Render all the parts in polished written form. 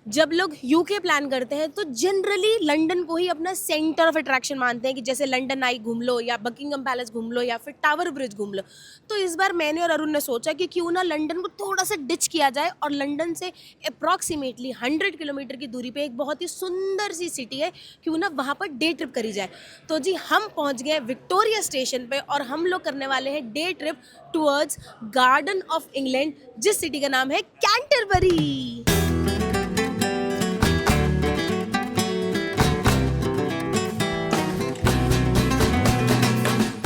जब लोग UK plan करते हैं तो जनरली लंदन को ही अपना सेंटर ऑफ अट्रैक्शन मानते हैं कि जैसे लंदन आई घूम लो या बकिंगम पैलेस घूम लो या फिर टावर ब्रिज घूम लो। तो इस बार मैंने और अरुण ने सोचा कि क्यों ना लंदन को थोड़ा सा डिच किया जाए और लंदन से अप्रॉक्सीमेटली 100 किलोमीटर की दूरी पे एक बहुत ही सुंदर सी सिटी है, क्यों ना वहाँ पर डे ट्रिप करी जाए। तो जी हम पहुँच गए विक्टोरिया स्टेशन पे और हम लोग करने वाले हैं day trip towards garden of England, जिस सिटी का नाम है कैंटरबरी।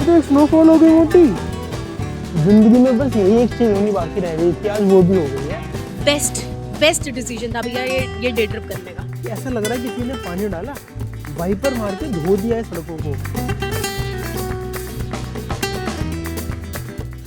तो स्नोफॉल हो गई मोटी। जिंदगी में बस यही एक चीज होनी बाकी रह गई थी, आज वो भी हो गई है। बेस्ट डिसीजन था भैया ये डे ट्रिप करने का। ऐसा लग रहा है किसी ने पानी डाला, वाइपर मार के धो दिया है सड़कों को।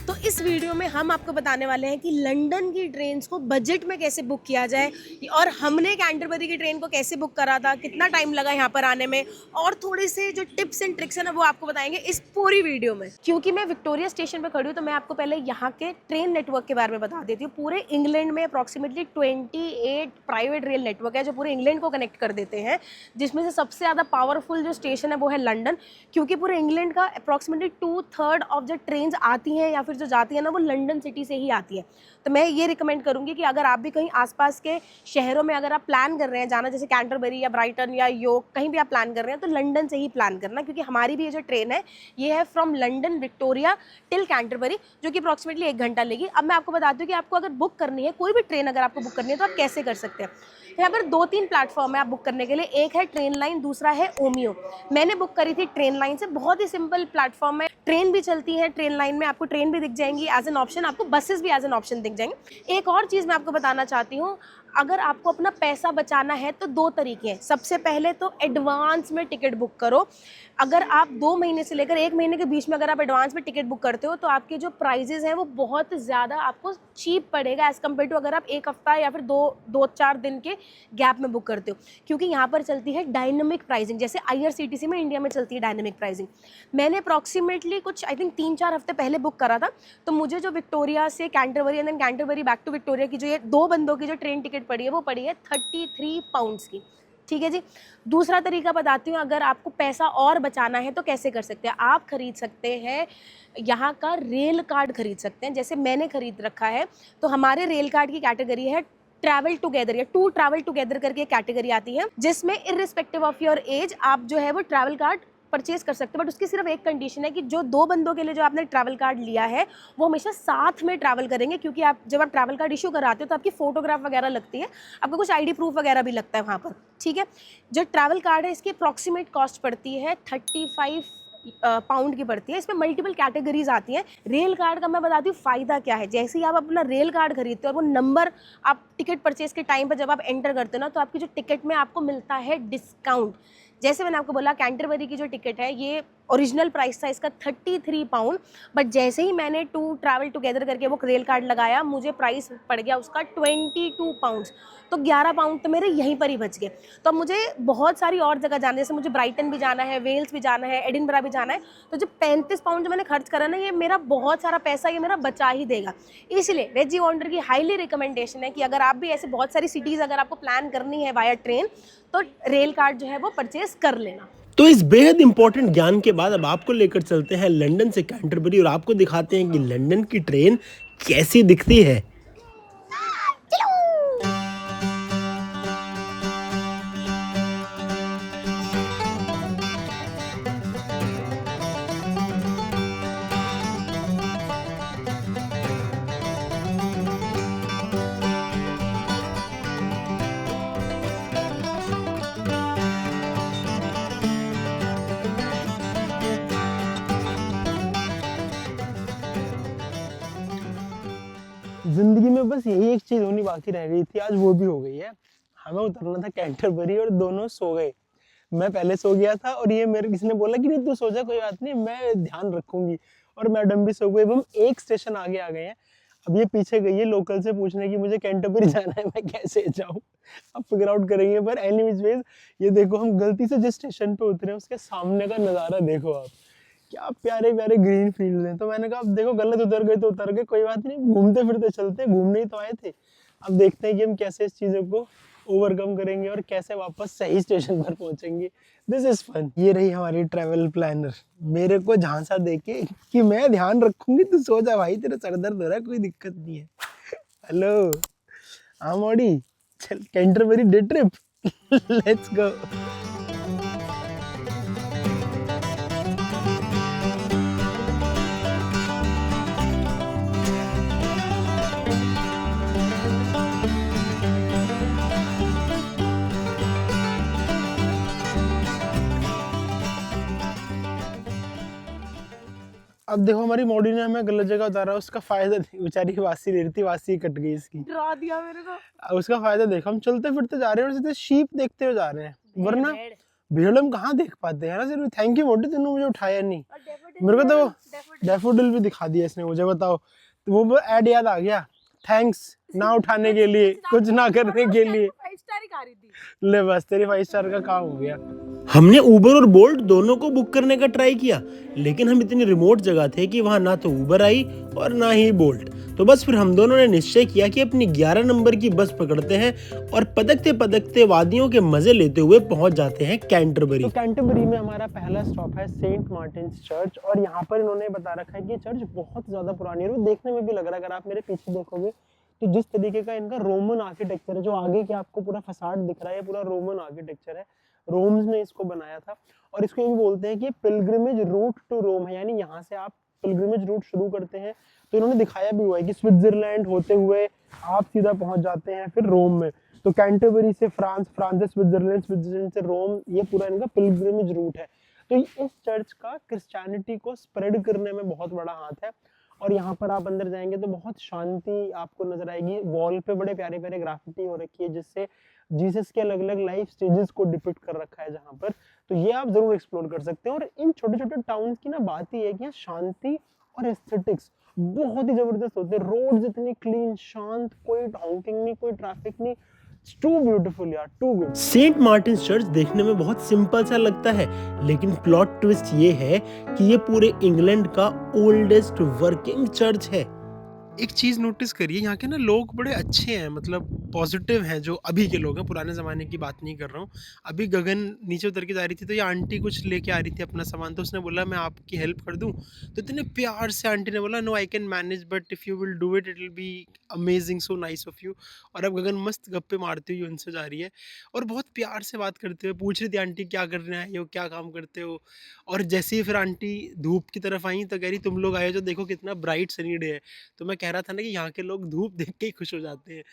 तो इस वीडियो में हम आपको बताने वाले हैं कि लंदन की ट्रेन्स को बजट में कैसे बुक किया जाए और हमने कैंटरबरी की ट्रेन को कैसे बुक करा था, कितना टाइम लगा यहाँ पर आने में, और थोड़े से जो टिप्स एंड ट्रिक्स है ना वो आपको बताएंगे इस पूरी वीडियो में। क्योंकि मैं विक्टोरिया स्टेशन पे खड़ी हूँ तो मैं आपको पहले यहाँ के ट्रेन नेटवर्क के बारे में बता देती हूँ। पूरे इंग्लैंड में अप्रॉक्सीमेटली 28 प्राइवेट रेल नेटवर्क है जो पूरे इंग्लैंड को कनेक्ट कर देते हैं, जिसमें से सबसे ज़्यादा पावरफुल जो स्टेशन है वो है लंदन। क्योंकि पूरे इंग्लैंड का अप्रॉक्सीमेटली 2/3 ऑफ जो ट्रेन आती हैं या फिर जो जाती है ना वो लंदन सिटी से ही आती है। तो मैं ये रिकमेंड करूंगी कि अगर आप भी कहीं आसपास के शहरों में अगर आप प्लान कर रहे हैं जाना, जैसे कैंटरबरी या ब्राइटन या योर्क, कहीं भी आप प्लान कर रहे हैं तो लंदन से ही प्लान करना। क्योंकि हमारी भी ये जो ट्रेन है ये है from London Victoria till Canterbury, जो कि अप्रॉक्सीमेटली 1 घंटा लेगी। अब मैं आपको बताती हूँ कि आपको अगर बुक करनी है कोई भी ट्रेन, अगर आपको बुक करनी है तो आप कैसे कर सकते हैं। यहाँ पर 2-3 प्लेटफॉर्म है आप बुक करने के लिए। एक है ट्रेन लाइन, दूसरा है ओमियो। मैंने बुक करी थी ट्रेन लाइन से। बहुत ही सिंपल प्लेटफॉर्म है, ट्रेन भी चलती है ट्रेन लाइन में, आपको ट्रेन भी दिख जाएंगी एज एन ऑप्शन, आपको बसेस भी एज एन ऑप्शन दिख जाएंगे। एक और चीज़ मैं आपको बताना चाहती हूँ, अगर आपको अपना पैसा बचाना है तो 2 तरीके हैं। सबसे पहले तो एडवांस में टिकट बुक करो। अगर आप 2 महीने से लेकर 1 महीने के बीच में अगर आप एडवांस में टिकट बुक करते हो तो आपके जो प्राइजेस हैं वो बहुत ज़्यादा आपको चीप पड़ेगा एज़ कम्पेयर टू अगर आप 1 हफ्ता या फिर 2-4 दिन के गैप में बुक करते हो। क्योंकि यहाँ पर चलती है डायनामिक प्राइसिंग, जैसे IRCTC में इंडिया में चलती है डायनामिक प्राइसिंग। मैंने अप्रॉक्सीमेटली कुछ आई थिंक 3-4 हफ्ते पहले बुक करा था, तो मुझे जो विक्टोरिया से Canterbury and then Canterbury back to Victoria की जो ये 2 बंदों की जो ट्रेन टिकट पड़ी है वो पड़ी है 33 पाउंड्स की। ठीक है जी। दूसरा तरीका बताती हूँ, अगर आपको पैसा और बचाना है तो कैसे कर सकते हैं। आप खरीद सकते हैं यहाँ का रेल कार्ड खरीद सकते हैं, जैसे मैंने खरीद रखा है। तो हमारे रेल कार्ड की कैटेगरी है ट्रैवल टुगेदर या टू ट्रैवल टुगेदर करके कैटेगरी आती है, जिसमें इर्रिस्पेक्टिव ऑफ योर एज आप जो है वो ट्रैवल कार्ड परचेज कर सकते हैं। बट उसकी सिर्फ एक कंडीशन है कि जो 2 बंदों के लिए जो आपने ट्रैवल कार्ड लिया है वो हमेशा साथ में ट्रैवल करेंगे। क्योंकि आप जब आप ट्रैवल कार्ड इशू कराते हो तो आपकी फोटोग्राफ वगैरह लगती है, आपका कुछ ID प्रूफ वगैरह भी लगता है वहाँ पर। ठीक है। जो ट्रैवल कार्ड है इसकी अप्रॉक्सीमेट कॉस्ट पड़ती है 35 पाउंड की पड़ती है। इसमें मल्टीपल कैटेगरीज आती हैं। रेल कार्ड का मैं बताती हूँ फ़ायदा क्या है। जैसे ही आप अपना रेल कार्ड खरीदते हो और वो नंबर आप टिकट परचेज के टाइम पर जब आप एंटर करते हो ना, तो आपकी जो टिकट में आपको मिलता है डिस्काउंट। जैसे मैंने आपको बोला कैंटरबरी की जो टिकट है ये ओरिजिनल प्राइस था इसका 33 पाउंड, बट जैसे ही मैंने टू ट्रैवल टुगेदर करके वो रेल कार्ड लगाया मुझे प्राइस पड़ गया उसका 22 पाउंड्स। तो 11 पाउंड तो मेरे यहीं पर ही बच गए। तो अब मुझे बहुत सारी और जगह जाना है, जैसे मुझे ब्राइटन भी जाना है, वेल्स भी जाना है, एडिनबरा भी जाना है। तो जो 35 पाउंड जो मैंने खर्च करा ना, ये मेरा बहुत सारा पैसा ये मेरा बचा ही देगा। इसलिए वेजी वंडर की हाईली रिकमेंडेशन है कि अगर आप भी ऐसे बहुत सारी सिटीज़ अगर आपको प्लान करनी है वाया ट्रेन तो रेल कार्ड जो है वो परचेज कर लेना। तो इस बेहद इंपॉर्टेंट ज्ञान के बाद अब आपको लेकर चलते हैं लंदन से कैंटरबरी और आपको दिखाते हैं कि लंदन की ट्रेन कैसी दिखती है। जिंदगी में बस यही एक चीज होनी बाकी रह गई थी, आज वो भी हो गई है। हमें उतरना था कैंटरबरी और दोनों सो गए। मैं पहले सो गया था और ये मेरे किसी ने बोला कि नहीं तू सो जा, कोई बात नहीं मैं ध्यान रखूंगी, और मैडम भी सो गई। अब हम एक स्टेशन आगे आ गए हैं। अब ये पीछे गई है लोकल से पूछने की मुझे कैंटरबरी जाना है, मैं कैसे जाऊँ। अब फिगर आउट करेंगे, पर एनीवेज ये देखो हम गलती से जिस स्टेशन पे उतरे उसके सामने का नज़ारा देखो आप, क्या प्यारे प्यारे ग्रीन फील्ड हैं। तो मैंने कहा अब देखो गलत उतर गए तो उतर गए, कोई बात नहीं, घूमते फिरते चलते, घूमने ही तो आए थे। अब देखते हैं कि हम कैसे इस चीज़ों को ओवरकम करेंगे और कैसे वापस सही स्टेशन पर पहुंचेंगे। This is fun. ये रही हमारी ट्रैवल प्लानर, मेरे को झांसा देके कि मैं ध्यान रखूंगी, तू सो जा भाई, तेरा सर दर्द हो रहा है, कोई दिक्कत नहीं है। हेलो आमोड़ी, चल Canterbury day trip let's go. अब देखो हमारी मोड़ी ने हमें गलत जगह उतारा, उसका फायदा बेचारी वासी ले रही थी, वासी कट गई इसकी, डरा दिया मेरे को। उसका फायदा देखो, हम चलते फिरते जा रहे हैं और सीधे शीप देखते हुए जा रहे हैं, वरना भेड़। भीड़ हम कहाँ देख पाते हैं ना। सिर्फ थैंक यू मोटी, तूने मुझे उठाया नहीं। और डैफोडिल मेरे को तो डैफोडिल। डैफोडिल भी दिखा दिया इसने मुझे, बताओ। तो वो ऐड याद आ गया, थैंक्स ना उठाने के लिए, कुछ ना करने के लिए। 5 स्टार ही खा रही थी। ले बस तेरी 5 स्टार का काम हो गया। हमने उबर और बोल्ट दोनों को बुक करने का ट्राई किया, लेकिन हम इतनी रिमोट जगह थे कि वहां ना तो उबर आई और ना ही बोल्ट। तो बस फिर हम दोनों ने निश्चय किया कि अपनी 11 नंबर की बस पकड़ते हैं और पदकते पदकते वादियों के मजे लेते हुए पहुंच जाते हैं कैंटरबरी। तो कैंटरबरी में हमारा पहला स्टॉप है सेंट मार्टिन्स चर्च, और यहाँ पर इन्होंने बता रखा है कि चर्च बहुत ज्यादा पुरानी है। वो देखने में भी लग रहा है, अगर आप मेरे पीछे देखोगे तो जिस तरीके का इनका रोमन आर्किटेक्चर है, जो आगे के आपको पूरा फसाड दिख रहा है, पूरा रोमन आर्किटेक्चर है। रोम्स ने इसको बनाया था, और इसको ये भी बोलते हैं कि पिलग्रिमेज रूट टू रोम है, यानी यहाँ से आप पिलग्रिमेज रूट शुरू करते हैं। तो इन्होंने दिखाया भी हुआ है कि स्विट्जरलैंड होते हुए आप सीधा पहुंच जाते हैं फिर रोम में। तो कैंटरबरी से फ्रांस, फ्रांस से स्विट्जरलैंड, स्विट्जरलैंड से रोम, ये पूरा इनका पिलग्रिमेज रूट है। तो इस चर्च का क्रिश्चियनिटी को स्प्रेड करने में बहुत बड़ा हाथ है। और यहाँ पर आप अंदर जाएंगे तो बहुत शांति आपको नजर आएगी। वॉल पे बड़े प्यारे प्यारे ग्राफिटी हो रखी है, जिससे जीसस के अलग अलग लाइफ स्टेजेस को डिपिक्ट कर रखा है जहाँ पर। तो ये आप जरूर एक्सप्लोर कर सकते हैं। और इन छोटे छोटे टाउन की ना बात ही है कि यहाँ शांति और एस्थेटिक्स बहुत ही जबरदस्त होते हैं। रोड्स इतनी क्लीन, शांत, कोई हॉकिंग नहीं, कोई ट्रैफिक नहीं। टू ब्यूटीफुल यार, too good. Saint Martin church देखने में बहुत सिंपल सा लगता है, लेकिन प्लॉट ट्विस्ट ये है कि ये पूरे इंग्लैंड का ओल्डेस्ट वर्किंग चर्च है। एक चीज़ नोटिस करिए, यहाँ के ना लोग बड़े अच्छे हैं, मतलब पॉजिटिव हैं। जो अभी के लोग हैं, पुराने ज़माने की बात नहीं कर रहा हूँ। अभी गगन नीचे उतर के जा रही थी, तो ये आंटी कुछ लेके आ रही थी अपना सामान, तो उसने बोला मैं आपकी हेल्प कर दूँ। तो इतने प्यार से आंटी ने बोला no I can manage, but if you will do it, it will be amazing, so nice of you. और अब गगन मस्त गप्पे मारती हुई उनसे जा रही है, और बहुत प्यार से बात करते हुए पूछ रही थी आंटी क्या करने आए हो, क्या काम करते हो। और जैसे ही फिर आंटी धूप की तरफ आई तो कह रही तुम लोग आए हो जो देखो कितना ब्राइट सनी डे है। तो मैं कह रहा था ना कि यहाँ के लोग धूप देख के ही खुश हो जाते हैं।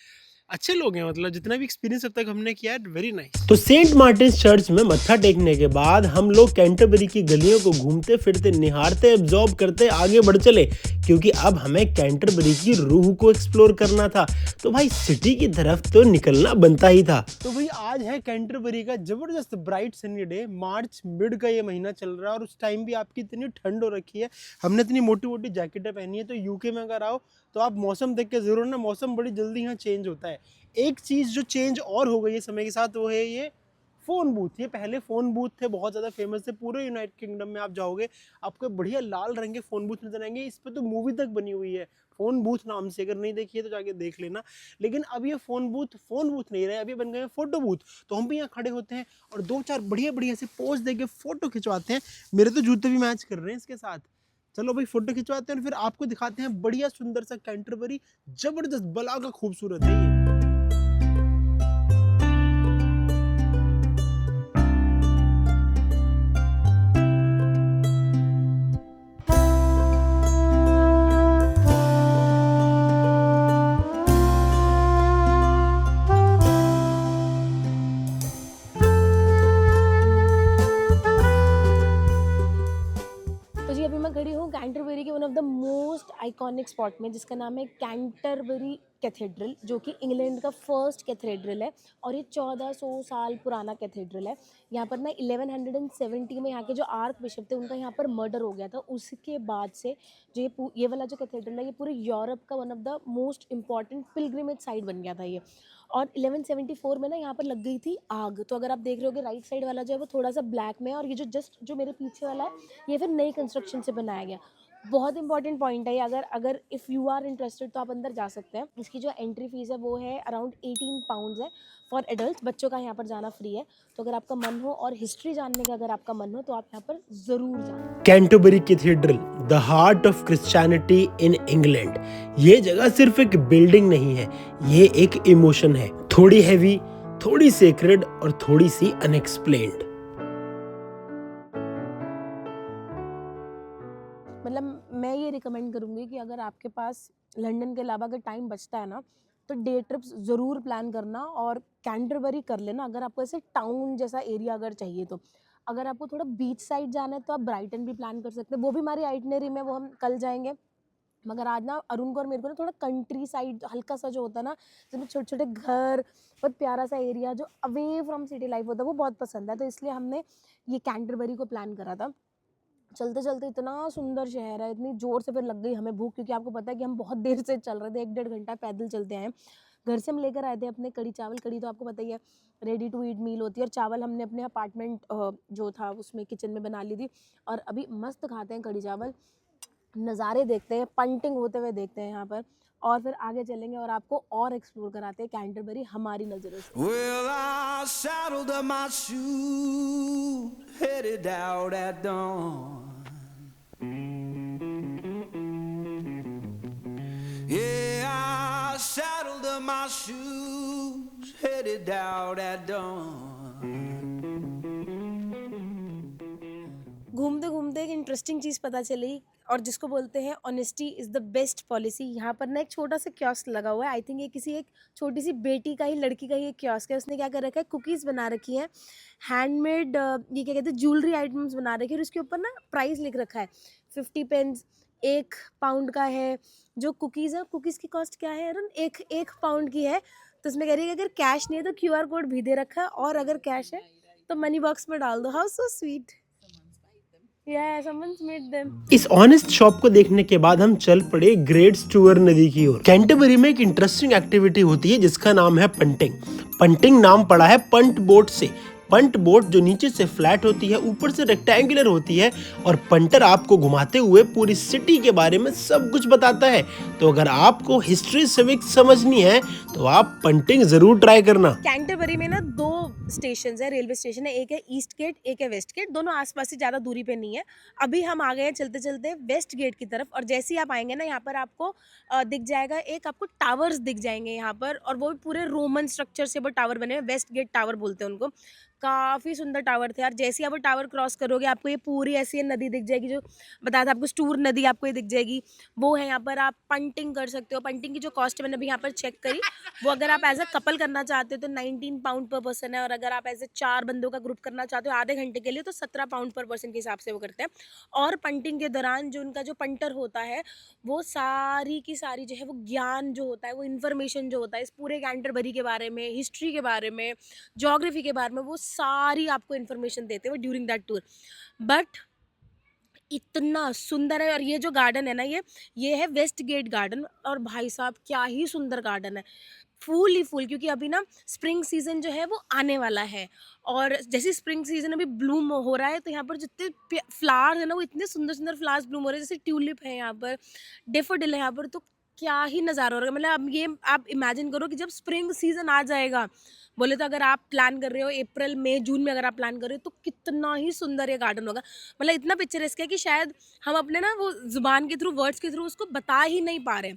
अच्छे लोग हैं, मतलब जितना भी एक्सपीरियंस अब तक हमने किया है, वेरी नाइस। तो सेंट मार्टिन चर्च में मत्था टेकने के बाद हम लोग कैंटरबरी की गलियों को घूमते फिरते, निहारते, एब्जॉर्ब करते आगे बढ़ चले, क्योंकि अब हमें कैंटरबरी की रूह को एक्सप्लोर करना था। तो भाई सिटी की तरफ तो निकलना बनता ही था। तो भाई आज है कैंटरबरी का जबरदस्त ब्राइट सनी डे। मार्च मिड का ये महीना चल रहा है, और उस टाइम भी आपकी इतनी ठंड हो रखी है, हमने इतनी मोटी मोटी जैकेटें पहनी है। तो यूके में अगर आओ तो आप मौसम देख के जरूर ना, मौसम बड़ी जल्दी यहाँ चेंज होता है। एक चीज़ जो चेंज और हो गई है समय के साथ, वो है ये फ़ोन बूथ। ये पहले फ़ोन बूथ थे, बहुत ज़्यादा फेमस थे। पूरे यूनाइटेड किंगडम में आप जाओगे, आपको बढ़िया लाल रंग के फ़ोन बूथ नजर आएंगे। इस पर तो मूवी तक बनी हुई है फ़ोन बूथ नाम से, अगर नहीं देखी है तो जाके देख लेना। लेकिन अब ये फ़ोन बूथ नहीं रहे, अभी बन गए फ़ोटो बूथ। तो हम भी यहाँ खड़े होते हैं और 2-4 बढ़िया बढ़िया से पोज दे के फ़ोटो खिंचवाते हैं। मेरे तो जूते भी मैच कर रहे हैं इसके साथ। चलो भाई फ़ोटो खिंचवाते हैं और फिर आपको दिखाते हैं बढ़िया सुंदर सा कैंटरबरी। ज़बरदस्त बला का खूबसूरत है ये। तो जी अभी मैं खड़ी हूँ कैंटरबरी के one of the most iconic spot में, जिसका नाम है कैंटरबरी कैथेड्रल, जो कि इंग्लैंड का फर्स्ट कैथेड्रल है। और ये 1400 साल पुराना कैथेड्रल है। यहाँ पर ना 1170 में यहाँ के जो आर्क बिशप थे, उनका यहाँ पर मर्डर हो गया था। उसके बाद से जो ये वाला जो कैथेड्रल है, ये पूरे यूरोप का one of the most important pilgrimage site बन गया था ये। और 1174 में ना यहाँ पर लग गई थी आग। तो अगर आप देख रहे होगे राइट साइड वाला जो है वो थोड़ा सा ब्लैक में है, और ये जो जस्ट जो मेरे पीछे वाला है, ये फिर नई कंस्ट्रक्शन से बनाया गया। बहुत इंपॉर्टेंट पॉइंट है ये। अगर इफ़ यू आर इंटरेस्टेड तो आप अंदर जा सकते हैं। इसकी जो एंट्री फीस है वो है अराउंड 18 पाउंड्स है फॉर एडल्ट, बच्चों का यहाँ पर जाना फ्री है। तो अगर आपका मन हो और हिस्ट्री जानने का अगर आपका मन हो तो आप यहाँ पर ज़रूर जाना। Canterbury cathedral, the heart of Christianity in England. ये जगह सिर्फ एक बिल्डिंग नहीं है, ये एक इमोशन है, थोड़ी हैवी, थोड़ी सेक्रेड और थोड़ी सी अनएक्सप्लेन्ड। मतलब मैं ये रिकमेंड करूँगी कि अगर आपके पास लंदन के अलावा अगर टाइम बचता है ना, तो डे ट्रिप्स ज़रूर प्लान करना और कैंटरबरी कर लेना अगर आपको ऐसे टाउन जैसा एरिया अगर चाहिए तो। अगर आपको थोड़ा बीच साइड जाना है तो आप ब्राइटन भी प्लान कर सकते हैं, वो भी हमारी आइटनरी में, वो हम कल जाएंगे। मगर आज ना अरुण को और मेरे को ना थोड़ा कंट्री साइड हल्का सा जो होता है ना, जिसमें छोटे छोटे घर, बहुत प्यारा सा एरिया जो अवे फ्रॉम सिटी लाइफ होता है, वो बहुत पसंद है। तो इसलिए हमने ये कैंटरबरी को प्लान करा था। चलते चलते इतना सुंदर शहर है, इतनी जोर से फिर लग गई हमें भूख, क्योंकि आपको पता है कि हम बहुत देर से चल रहे थे, 1-1.5 घंटा पैदल चलते आए। घर से हम लेकर आए थे अपने कढ़ी चावल। कढ़ी तो आपको पता ही है रेडी टू ईट मील होती है, और चावल हमने अपने अपार्टमेंट जो था उसमें किचन में बना ली थी। और अभी मस्त खाते हैं कढ़ी चावल, नज़ारे देखते हैं, पंटिंग होते हुए देखते हैं यहाँ पर, और फिर आगे चलेंगे और आपको और एक्सप्लोर कराते हैं कैंटरबरी हमारी नज़रों से। Well, I saddled up my shoes, headed out at dawn. Yeah, I saddled up my shoes, headed out at dawn. घूमते घूमते एक इंटरेस्टिंग चीज़ पता चली, और जिसको बोलते हैं honesty is the best policy. यहाँ पर ना एक छोटा सा कियोस्क लगा हुआ है, आई थिंक ये किसी एक छोटी सी बेटी का ही, लड़की का ही एक कियोस्क है। उसने क्या कर रखा है, कुकीज़ बना रखी हैं, हैंडमेड, ये क्या कहते हैं, ज्वेलरी आइटम्स बना रखी है, और उसके ऊपर ना प्राइस लिख रखा है 50 पेंस, 1 पाउंड का है। जो कुकीज़ है, कुकीज़ की कॉस्ट क्या है अरुण, 1 पाउंड की है। तो उसमें कह रही है कि अगर कैश नहीं है तो QR कोड भी दे रखा है, और अगर कैश है तो मनी बॉक्स में डाल दो। How so sweet. Yeah, someone's made them. इस ऑनेस्ट शॉप को देखने के बाद हम चल पड़े ग्रेट स्टुअर नदी की ओर। कैंटरबरी में एक इंटरेस्टिंग एक्टिविटी होती है जिसका नाम है पंटिंग। पंटिंग नाम पड़ा है पंट बोट से। पंट बोट जो नीचे से फ्लैट होती है, ऊपर से रेक्टेंगुलर होती है, और पंटर आपको घुमाते हुए पूरी सिटी के बारे में सब कुछ बताता है। तो अगर आपको हिस्ट्री सिविक्स समझनी है तो आप पंटिंग जरूर ट्राई करना। कैंटरबरी में ना 2 स्टेशन है, रेलवे स्टेशन है, एक है ईस्ट गेट, एक है वेस्ट गेट। दोनों आसपास ही, ज़्यादा दूरी पे नहीं है। अभी हम आ गए हैं चलते चलते वेस्ट गेट की तरफ, और जैसे ही आप आएंगे ना, यहाँ पर आपको दिख जाएगा, एक आपको टावर्स दिख जाएंगे यहाँ पर, और वो भी पूरे रोमन स्ट्रक्चर से वो टावर बने हुए, वेस्ट गेट टावर बोलते हैं उनको। काफ़ी सुंदर टावर थे यार। जैसे ही आप वो टावर क्रॉस करोगे, आपको ये पूरी ऐसी नदी दिख जाएगी, जो बताया था आपको, स्टूर नदी आपको ये दिख जाएगी। वो है यहाँ पर, आप पंटिंग कर सकते हो। पंटिंग की जो कॉस्ट है मैंने अभी यहाँ पर चेक करी, वो अगर आप एज अ कपल करना चाहते हो तो 19 पाउंड पर पर्सन है, और अगर आप एज ए 4 बंदों का ग्रुप करना चाहते हो आधे घंटे के लिए तो 17 पाउंड पर पर्सन के हिसाब से वो करते हैं। और पंटिंग के दौरान जो उनका जो पंटर होता है, वो सारी की सारी जो है, वो ज्ञान जो होता है, वो इन्फॉर्मेशन जो होता है इस पूरे कैंटरबरी के बारे में, हिस्ट्री के बारे में, जोग्राफी के बारे में, वो सारी आपको इन्फॉर्मेशन देते हैं ड्यूरिंग दैट टूर। बट इतना सुंदर है। और ये जो गार्डन है ना, ये है वेस्ट गेट गार्डन, और भाई साहब क्या ही सुंदर गार्डन है, फूल ही फूल। क्योंकि अभी ना स्प्रिंग सीजन जो है वो आने वाला है, और जैसे स्प्रिंग सीजन अभी ब्लूम हो रहा है, तो यहाँ पर जितने फ्लावर्स है ना, वो इतने सुंदर सुंदर फ्लावर्स ब्लूम हो रहे हैं। जैसे ट्यूलिप है यहाँ पर, डेफोडिल है यहाँ पर, तो क्या ही नज़ारा हो रहा है। मतलब अब ये आप इमेजिन करो कि जब स्प्रिंग सीजन आ जाएगा, बोले तो अगर आप प्लान कर रहे हो अप्रैल मई जून में, अगर आप प्लान कर रहे हो, तो कितना ही सुंदर ये गार्डन होगा। मतलब इतना पिक्चरेस्क है कि शायद हम अपने ना वो जुबान के थ्रू, वर्ड्स के थ्रू उसको बता ही नहीं पा रहे।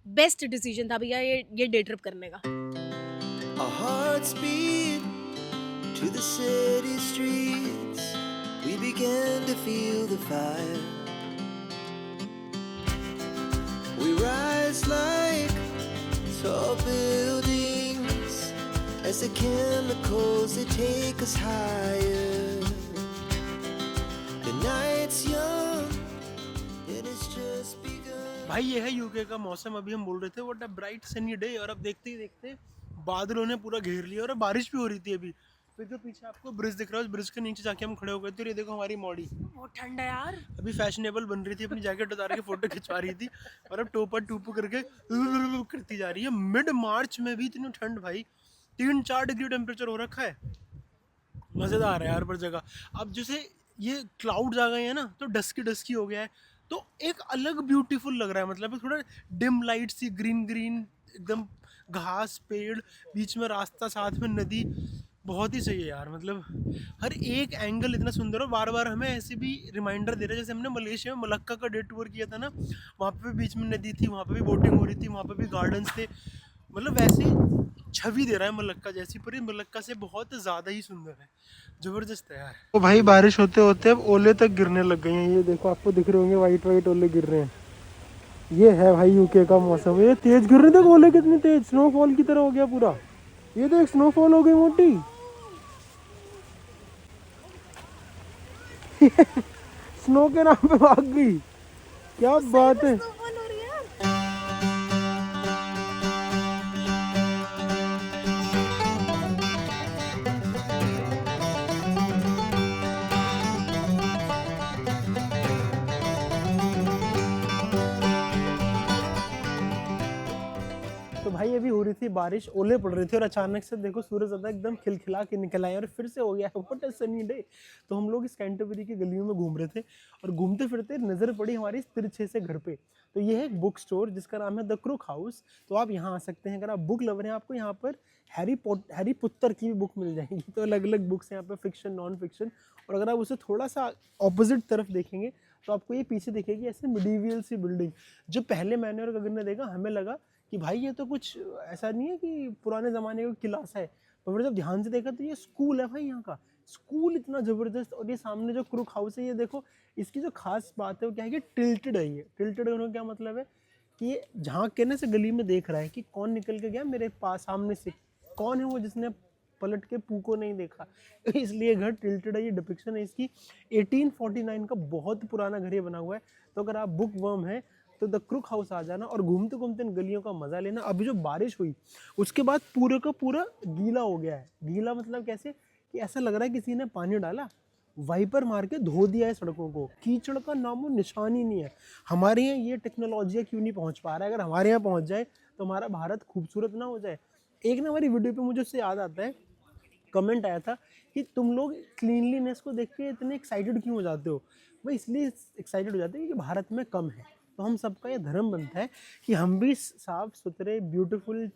बेस्ट डिसीजन था भैया ये डे ट्रिप करने का। Our hearts beat to the city streets. We began to feel the fire. We rise like tall buildings as the chemicals they take us higher. The night's young, it has just begun. भाई ये है UK का मौसम। अभी हम बोल रहे थे what a bright sunny day, और अब देखते ही देखते बादलों ने पूरा घेर लिया, और बारिश भी हो रही थी अभी। फिर जो पीछे आपको ब्रिज दिख रहा है, उस ब्रिज के नीचे जाके हम खड़े हो गए थे। ये देखो हमारी मॉडी, बहुत ठंड है यार। अभी फैशनेबल बन रही थी, अपनी जैकेट उतार के फोटो खिंचवा रही थी, और अब टोपा टूपू करके करती जा रही है। मिड मार्च में भी इतनी ठंड भाई, 3-4 डिग्री टेम्परेचर हो रखा है। मज़ेदार है यार पर जगह। अब जैसे ये क्लाउड्स आ गए हैं ना, तो डस्की हो गया है, तो एक अलग ब्यूटीफुल लग रहा है। मतलब थोड़ा डिम लाइट सी, ग्रीन एकदम घास, पेड़, बीच में रास्ता, साथ में नदी, बहुत ही सही है यार। मतलब हर एक एंगल इतना सुंदर है। बार बार हमें ऐसे भी रिमाइंडर दे रहे हैं, जैसे हमने मलेशिया में मलक्का का डे टूर किया था ना, वहाँ पे भी बीच में नदी थी, वहाँ पे भी बोटिंग हो रही थी, वहाँ पे भी गार्डन्स थे। मतलब वैसे छवि दे रहा है मलक्का जैसी, पर ये मलक्का से बहुत ज़्यादा ही सुंदर है। ज़बरदस्त है यार। तो भाई बारिश होते होते अब ओले तक गिरने लग गए हैं। ये देखो, आपको दिख रहे होंगे वाइट वाइट ओले गिर रहे हैं। ये है भाई यूके का मौसम। ये तेज गिर रहे थे ओले, कितनी तेज, स्नोफॉल की तरह हो गया पूरा। ये देख, स्नोफॉल हो गई मोटी। स्नो के नाम पे भाग गई, क्या बात है। तो भाई अभी हो रही थी बारिश, ओले पड़ रहे थे, और अचानक से देखो सूरज ज़्यादा एकदम खिलखिला के निकल आए और फिर से हो गया व्हाट अ सनी डे। तो हम लोग इस कैंटरबरी की गलियों में घूम रहे थे, और घूमते फिरते नज़र पड़ी हमारी इस तिरछे से घर पे। तो ये है एक बुक स्टोर जिसका नाम है द क्रुक हाउस। तो आप यहाँ आ सकते हैं, अगर आप बुक लवर हैं। आपको यहाँ पर हैरी पॉटर की भी बुक मिल जाएगी। तो अलग अलग बुक्स हैं यहाँ पर, फिक्शन, नॉन फिक्शन। और अगर आप उसे थोड़ा सा ऑपोजिट तरफ देखेंगे तो आपको ये पीछे दिखेगी ऐसे मिडीवियल सी बिल्डिंग। जो पहले मैंने और गगन ने देखा, हमें लगा कि भाई ये तो कुछ ऐसा नहीं है कि पुराने ज़माने का किला सा है, पर फिर जब ध्यान से देखा तो ये स्कूल है भाई। यहाँ का स्कूल इतना ज़बरदस्त। और ये सामने जो क्रुक हाउस है, ये देखो, इसकी जो खास बात है वो क्या है कि टिल्टेड है। ये टिल्टेड होने का क्या मतलब है कि ये झांक के ना से गली में देख रहा है कि कौन निकल के गया मेरे पास सामने से, कौन है वो जिसने पलट के पू को नहीं देखा। इसलिए घर टिल्टेड है। ये डिपिक्शन है इसकी 1849 का, बहुत पुराना घर ये बना हुआ है। तो अगर आप बुक वर्म है तो द क्रुक हाउस आ जाना और घूमते घूमते इन गलियों का मजा लेना। अभी जो बारिश हुई उसके बाद पूरे का पूरा गीला हो गया है। गीला मतलब कैसे कि ऐसा लग रहा है किसी ने पानी डाला, वाइपर मार के धो दिया है सड़कों को। कीचड़ का नामो निशान ही नहीं है। हमारे यहाँ ये टेक्नोलॉजी क्यों नहीं पहुँच पा रहा है? अगर हमारे यहाँ पहुँच जाए तो हमारा भारत खूबसूरत ना हो जाए। एक ना हमारी वीडियो पे मुझे उससे याद आता है, कमेंट आया था कि तुम लोग क्लीनलीनेस को देख के इतने एक्साइटेड क्यों हो जाते हो? भाई इसलिए एक्साइटेड हो जाते हैं कि भारत में कम है। तो हम सबका ये धर्म बनता है कि हम भी साफ सुथरे ब्यूटीफुल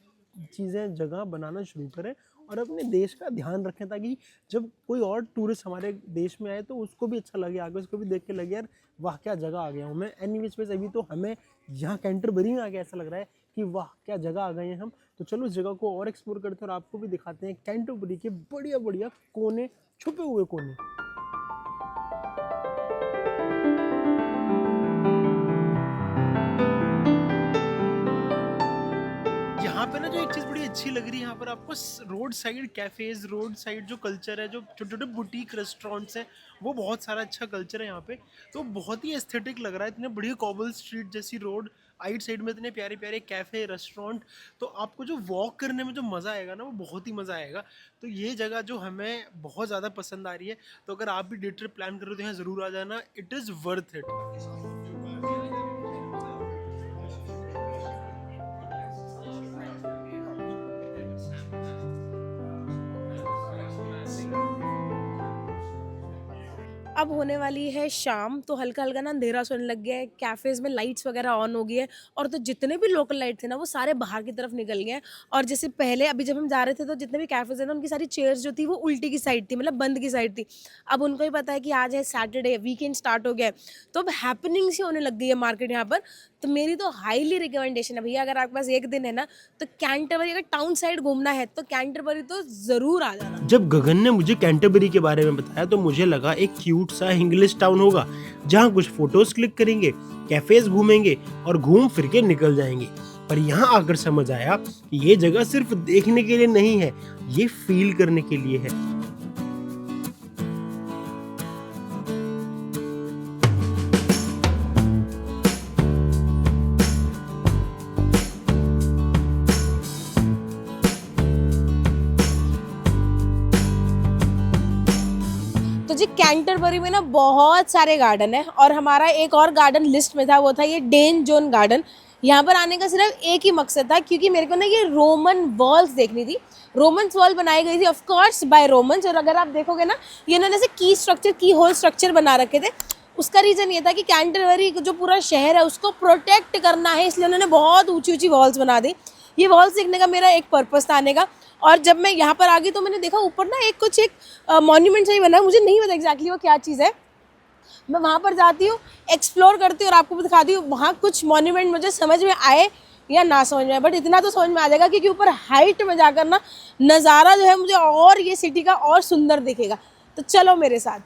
चीज़ें, जगह बनाना शुरू करें और अपने देश का ध्यान रखें, ताकि जब कोई और टूरिस्ट हमारे देश में आए तो उसको भी अच्छा लगे, आगे उसको भी देख के लगे यार वाह क्या जगह आ गया हूँ मैं। एनीवेज में अभी तो हमें यहाँ कैंटरबरी में आके ऐसा लग रहा है कि वाह क्या जगह आ गए हैं हम। तो चलो उस जगह को और एक्सप्लोर करते हैं और आपको भी दिखाते हैं कैंटरबरी के बढ़िया बढ़िया कोने, छुपे हुए कोने। यहाँ पे ना जो एक चीज़ बड़ी अच्छी लग रही है, यहाँ पर आपको road side cafes, road side जो कल्चर है, जो छोटे छोटे बुटीक रेस्टोरेंट्स हैं, वो बहुत सारा अच्छा कल्चर है यहाँ पे। तो बहुत ही एस्थेटिक लग रहा है। इतने बढ़िया कॉबल स्ट्रीट जैसी रोड, आइट साइड में इतने प्यारे प्यारे कैफ़े, रेस्टोरेंट। तो आपको जो वॉक करने में जो मज़ा आएगा ना, वो बहुत ही मज़ा आएगा। तो ये जगह जो हमें बहुत ज़्यादा पसंद आ रही है। तो अगर आप भी डे ट्रिप प्लान कर रहे हो तो यहाँ ज़रूर आ जाना, इट इज़ वर्थ इट। अब होने वाली है शाम, तो हल्का हल्का ना अंधेरा सोने लग गया है, कैफ़ेज़ में लाइट्स वगैरह ऑन हो गई है, और तो जितने भी लोकल लाइट थे ना वो सारे बाहर की तरफ निकल गए हैं। और जैसे पहले अभी जब हम जा रहे थे तो जितने भी कैफ़ेज़ हैं ना, उनकी सारी चेयर्स जो थी वो उल्टी की साइड थी, मतलब बंद की साइड थी। अब उनको ही पता है कि आज है सैटरडे, वीकेंड स्टार्ट हो गया है, तो अब हैपनिंग्स ही होने लग गई है मार्केट यहाँ पर। तो मेरी तो हाईली रिकमेंडेशन है भैया, अगर आपके पास एक दिन है ना तो कैंटरबरी, अगर टाउन साइड घूमना है तो कैंटरबरी तो ज़रूर आ जाना। जब गगन ने मुझे कैंटरबरी के बारे में बताया तो मुझे लगा एक क्यूट सा इंग्लिश टाउन होगा, जहाँ कुछ फोटोज क्लिक करेंगे, कैफेज घूमेंगे और घूम फिर के निकल जाएंगे। पर यहाँ आकर समझ आया कि ये जगह सिर्फ देखने के लिए नहीं है, ये फील करने के लिए है। तो जी कैंटरबरी में ना बहुत सारे गार्डन है, और हमारा एक और गार्डन लिस्ट में था, वो था ये डेन जोन गार्डन। यहाँ पर आने का सिर्फ एक ही मकसद था, क्योंकि मेरे को ना ये रोमन वॉल्स देखनी थी। रोमन्स वॉल बनाई गई थी ऑफ कोर्स बाय रोमन्स, और अगर आप देखोगे ना ये इन्होंने जैसे की होल स्ट्रक्चर बना रखे थे। उसका रीज़न ये था कि कैंटरबरी जो पूरा शहर है उसको प्रोटेक्ट करना है, इसलिए उन्होंने बहुत ऊंची ऊंची वॉल्स बना दी। ये वॉल सीखने का मेरा एक पर्पस था आने का। और जब मैं यहाँ पर आ गई तो मैंने देखा ऊपर ना एक मॉन्यूमेंट सा ही बना है, मुझे नहीं पता एग्जैक्टली वो क्या चीज़ है। मैं वहाँ पर जाती हूँ, एक्सप्लोर करती हूँ और आपको भी दिखाती हूँ वहाँ कुछ मॉन्यूमेंट मुझे समझ में आए या ना समझ में आए, बट इतना तो समझ में आ जाएगा क्योंकि ऊपर हाइट में जाकर ना नज़ारा जो है मुझे और ये सिटी का और सुंदर दिखेगा। तो चलो मेरे साथ।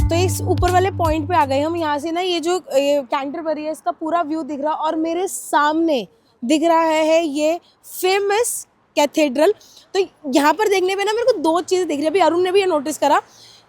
तो इस ऊपर वाले पॉइंट पे आ गए हम। यहाँ से ना ये जो कैंटरबरी है इसका पूरा व्यू दिख रहा और मेरे सामने दिख रहा है ये फेमस कैथेड्रल। तो यहाँ पर देखने पे ना मेरे को दो चीज़ें दिख रही है, अभी अरुण ने भी ये नोटिस करा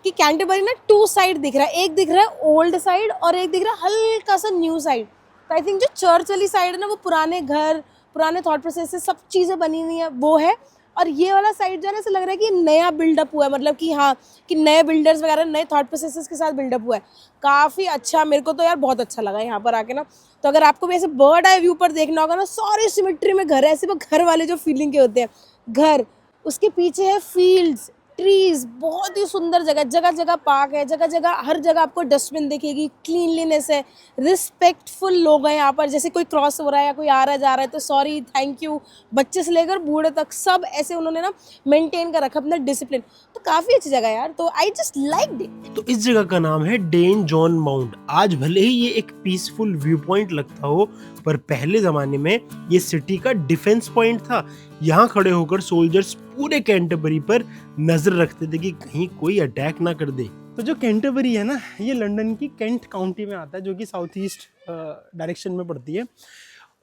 कि कैंटरबरी ना टू साइड दिख रहा है, एक दिख रहा है ओल्ड साइड और एक दिख रहा है हल्का सा न्यू साइड। तो आई थिंक जो चर्च वाली साइड है ना वो पुराने घर, पुराने थॉट प्रोसेस से सब चीज़ें बनी हुई है वो है, और ये वाला साइड जो है ना ऐसा लग रहा है कि नया बिल्डअप हुआ है, मतलब कि हाँ कि नए बिल्डर्स वगैरह नए थॉट प्रोसेसेस के साथ बिल्डअप हुआ है। काफ़ी अच्छा, मेरे को तो यार बहुत अच्छा लगा यहाँ पर आके ना। तो अगर आपको भी ऐसे बर्ड आई व्यू पर देखना होगा ना, सारे सिमेट्री में घर है, ऐसे वो घर वाले जो फीलिंग के होते हैं घर, उसके पीछे है फील्ड्स, ट्रीज, बहुत ही सुंदर जगह, जगह जगह पार्क है, जगह जगह हर जगह आपको डस्टबिन दिखेगी, क्लीनलीनेस है, रिस्पेक्टफुल लोग हैं यहाँ पर। जैसे कोई क्रॉस हो रहा है या कोई आ रहा है जा रहा है तो सॉरी, थैंक यू, बच्चे से लेकर बूढ़े तक सब ऐसे उन्होंने ना मेंटेन कर रखा अपना डिसिप्लिन। तो काफ़ी अच्छी जगह है यार, तो आई जस्ट लाइक्ड इट। तो इस जगह का नाम है डेन जॉन माउंट। आज भले ही ये एक पीसफुल व्यू पॉइंट लगता हो, पर पहले जमाने में ये सिटी का डिफेंस पॉइंट था। यहाँ खड़े होकर सोल्जर्स पूरे कैंटरबरी पर नजर रखते थे कि कहीं कोई अटैक ना कर दे। तो जो कैंटरबरी है ना, ये लंदन की केंट काउंटी में आता है, जो कि साउथ ईस्ट डायरेक्शन में पड़ती है।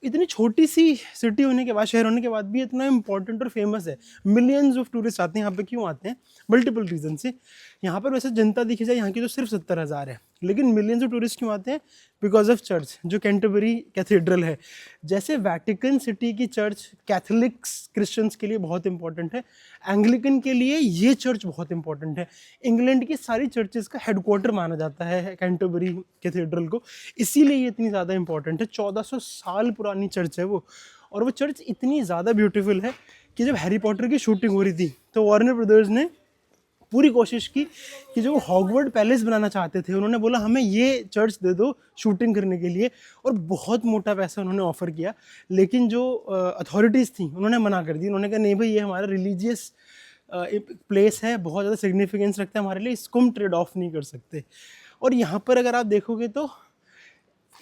इतनी छोटी सी सिटी होने के बाद, शहर होने के बाद भी इतना इम्पोर्टेंट और फेमस है। मिलियंस ऑफ टूरिस्ट आते हैं यहाँ पे। क्यों आते हैं? मल्टीपल रीजन से। यहाँ पर वैसे जनता देखी जाए यहाँ की तो सिर्फ 70,000 है, लेकिन मिलियंस ऑफ टूरिस्ट क्यों आते हैं? बिकॉज ऑफ चर्च, जो कैंटरबरी कैथेड्रल है। जैसे वैटिकन सिटी की चर्च कैथोलिक्स क्रिश्चियंस के लिए बहुत इंपॉर्टेंट है, एंग्लिकन के लिए ये चर्च बहुत इंपॉर्टेंट है। इंग्लैंड की सारी चर्चेस का हेडक्वार्टर माना जाता है कैंटरबरी कैथेड्रल को, इसीलिए ये इतनी ज़्यादा इंपॉर्टेंट है। 1400 साल पुरानी चर्च है वो, और वो चर्च इतनी ज़्यादा ब्यूटीफुल है कि जब हैरी पॉटर की शूटिंग हो रही थी तो वार्नर ब्रदर्स ने पूरी कोशिश की कि जो हॉगवर्ड पैलेस बनाना चाहते थे, उन्होंने बोला हमें ये चर्च दे दो शूटिंग करने के लिए, और बहुत मोटा पैसा उन्होंने ऑफर किया। लेकिन जो अथॉरिटीज़ थी उन्होंने मना कर दी। उन्होंने कहा नहीं भाई, ये हमारा रिलीजियस प्लेस है, बहुत ज़्यादा सिग्निफिकेंस रखता है हमारे लिए, इसको हम ट्रेड ऑफ नहीं कर सकते। और यहाँ पर अगर आप देखोगे तो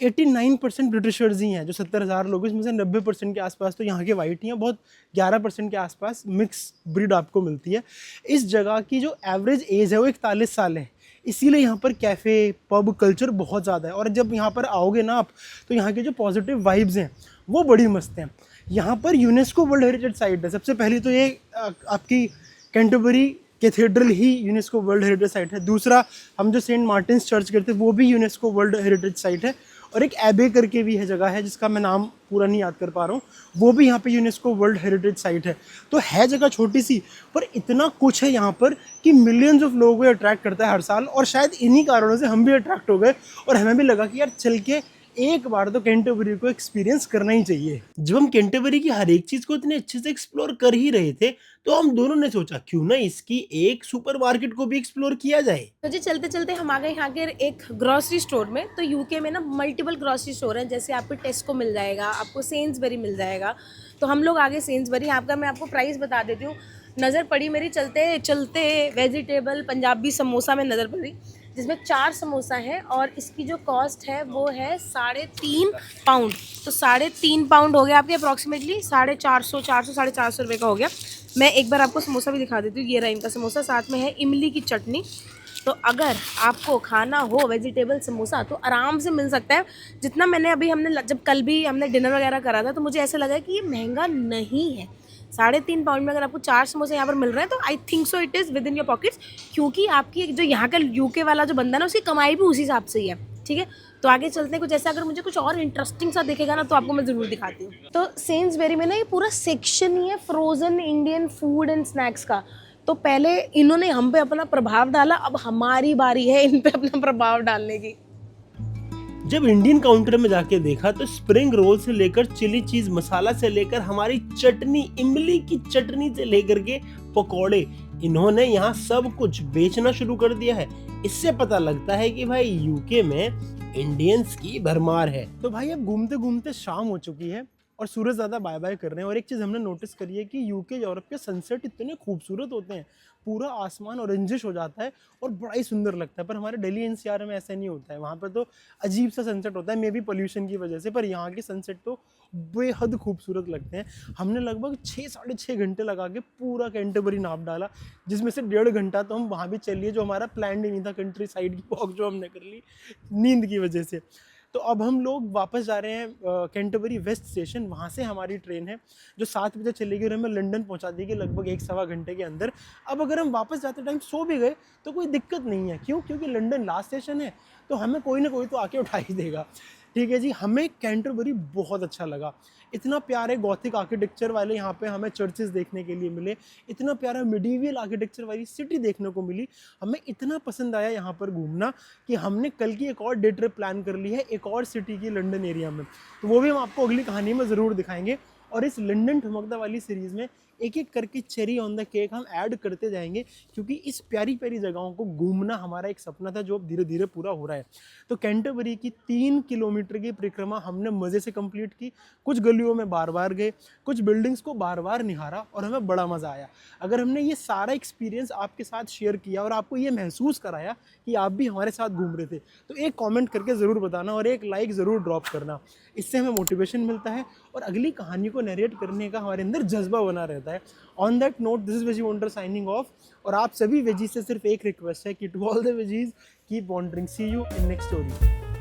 89% ब्रिटिशर्स ही हैं, जो 70,000 लोग, इसमें से 90% के आसपास तो यहाँ के वाइट ही हैं। बहुत 11% के आसपास मिक्स ब्रीड आपको मिलती है। इस जगह की जो एवरेज एज है वो 41 साल है, इसीलिए यहाँ पर कैफ़े पब कल्चर बहुत ज़्यादा है। और जब यहाँ पर आओगे ना आप, तो यहाँ के जो पॉजिटिव वाइब्स हैं वो बड़ी मस्त हैं। यहाँ पर यूनेस्को वर्ल्ड हेरिटेज साइट है। सबसे पहली तो ये आपकी कैंटरबरी कैथेड्रल ही यूनेस्को वर्ल्ड हेरिटेज साइट है। दूसरा, हम जो सेंट मार्टिन्स चर्च करते हैं वो भी यूनेस्को वर्ल्ड हेरिटेज साइट है। और एक एबे करके भी है जगह है, जिसका मैं नाम पूरा नहीं याद कर पा रहा हूँ, वो भी यहाँ पे यूनेस्को वर्ल्ड हेरिटेज साइट है। तो है जगह छोटी सी, पर इतना कुछ है यहाँ पर कि मिलियंस ऑफ लोगों को अट्रैक्ट करता है हर साल। और शायद इन्हीं कारणों से हम भी अट्रैक्ट हो गए, और हमें भी लगा कि यार चल के एक बार तो कैंटरबरी को एक्सपीरियंस करना ही चाहिए। जब हम कैंटरबरी की हर एक चीज़ को इतने अच्छे से एक्सप्लोर कर ही रहे थे, तो हम दोनों ने सोचा क्यों ना इसकी एक सुपरमार्केट को भी एक्सप्लोर किया जाए। तो जी चलते चलते हम आ गए यहाँ के एक ग्रॉसरी स्टोर में। तो यूके में ना मल्टीपल ग्रॉसरी स्टोर हैं, जैसे आपको टेस्को मिल जाएगा, आपको सेन्सबरी मिल जाएगा। तो हम लोग आगे सेन्सबरी, यहाँ का मैं आपको प्राइस बता देती हूँ। नज़र पड़ी मेरी चलते चलते वेजिटेबल पंजाबी समोसा में नज़र पड़ी, जिसमें 4 समोसा हैं, और इसकी जो कॉस्ट है वो है 3.5 पाउंड। तो 3.5 पाउंड हो गया आपके अप्रॉक्सीमेटली 450 रुपये का हो गया। मैं एक बार आपको समोसा भी दिखा देती हूँ। ये रहा इनका समोसा, साथ में है इमली की चटनी। तो अगर आपको खाना हो वेजिटेबल समोसा तो आराम से मिल सकता है। जितना मैंने अभी जब कल भी हमने डिनर वगैरह करा था, तो मुझे ऐसा लगा कि ये महंगा नहीं है। 3.5 पाउंड में अगर आपको 4 समोसे यहाँ पर मिल रहे हैं, तो I think so it is with in your pockets, क्योंकि आपकी जो यहाँ का यूके वाला जो बंदा है ना, उसकी कमाई भी उसी हिसाब से ही है। ठीक है, तो आगे चलते हैं। कुछ ऐसा अगर मुझे कुछ और इंटरेस्टिंग सा दिखेगा ना, तो आपको मैं ज़रूर दिखाती हूँ। तो सेन्सबरी में ना ये पूरा सेक्शन ही है frozen Indian food and snacks का। तो पहले इन्होंने हम पे अपना प्रभाव डाला, अब हमारी बारी है इन पे अपना प्रभाव डालने की। जब इंडियन काउंटर में जाके देखा तो स्प्रिंग रोल से लेकर चिली चीज मसाला से लेकर हमारी चटनी, इमली की चटनी से लेकर के पकौड़े, इन्होंने यहाँ सब कुछ बेचना शुरू कर दिया है। इससे पता लगता है कि भाई यूके में इंडियंस की भरमार है। तो भाई अब घूमते घूमते शाम हो चुकी है और सूरज ज़्यादा बाय बाय कर रहे हैं। और एक चीज़ हमने नोटिस करी है कि यूके यूरोप के सनसेट इतने खूबसूरत होते हैं, पूरा आसमान ऑरेंजिश हो जाता है और बड़ा ही सुंदर लगता है। पर हमारे दिल्ली एनसीआर में ऐसा नहीं होता है, वहाँ पर तो अजीब सा सनसेट होता है, मे बी पोल्यूशन की वजह से। पर यहाँ के सनसेट तो बेहद खूबसूरत लगते हैं। हमने लगभग 6-6.5 घंटे लगा के पूरा कैंटरबरी नाप डाला, जिसमें से 1.5 घंटा तो हम वहाँ भी चल लिए, जो हमारा प्लान ही नहीं था, कंट्री साइड की वॉक जो हमने कर ली नींद की वजह से। तो अब हम लोग वापस जा रहे हैं कैंटरबरी वेस्ट स्टेशन। वहाँ से हमारी ट्रेन है जो 7 बजे चलेगी और हमें लंदन पहुँचा देगी लगभग 1-1.25 घंटे के अंदर। अब अगर हम वापस जाते टाइम सो भी गए तो कोई दिक्कत नहीं है, क्यों? क्योंकि लंदन लास्ट स्टेशन है, तो हमें कोई ना कोई तो आके उठा ही देगा। ठीक है जी, हमें कैंटरबरी बहुत अच्छा लगा। इतना प्यारे गॉथिक आर्किटेक्चर वाले यहाँ पे हमें चर्चेस देखने के लिए मिले, इतना प्यारा मिडीवियल आर्किटेक्चर वाली सिटी देखने को मिली। हमें इतना पसंद आया यहाँ पर घूमना कि हमने कल की एक और डे ट्रिप प्लान कर ली है एक और सिटी की लंदन एरिया में। तो वो भी हम आपको अगली कहानी में ज़रूर दिखाएंगे। और इस लंदन ठुमकदा वाली सीरीज़ में एक एक करके चेरी ऑन द केक हम ऐड करते जाएंगे, क्योंकि इस प्यारी प्यारी जगहों को घूमना हमारा एक सपना था जो अब धीरे धीरे पूरा हो रहा है। तो कैंटरबरी की 3 किलोमीटर की परिक्रमा हमने मज़े से कंप्लीट की। कुछ गलियों में बार बार गए, कुछ बिल्डिंग्स को बार बार निहारा और हमें बड़ा मज़ा आया। अगर हमने ये सारा एक्सपीरियंस आपके साथ शेयर किया और आपको ये महसूस कराया कि आप भी हमारे साथ घूम रहे थे, तो एक कॉमेंट करके ज़रूर बताना और एक लाइक ज़रूर ड्रॉप करना। इससे हमें मोटिवेशन मिलता है और अगली कहानी को नरेट करने का हमारे अंदर जज्बा बना रहता है। On that note, this is veggie wonder signing off. और आप सभी वेजीज से सिर्फ एक रिक्वेस्ट है कि to all the veggies, keep wandering. See you in next story.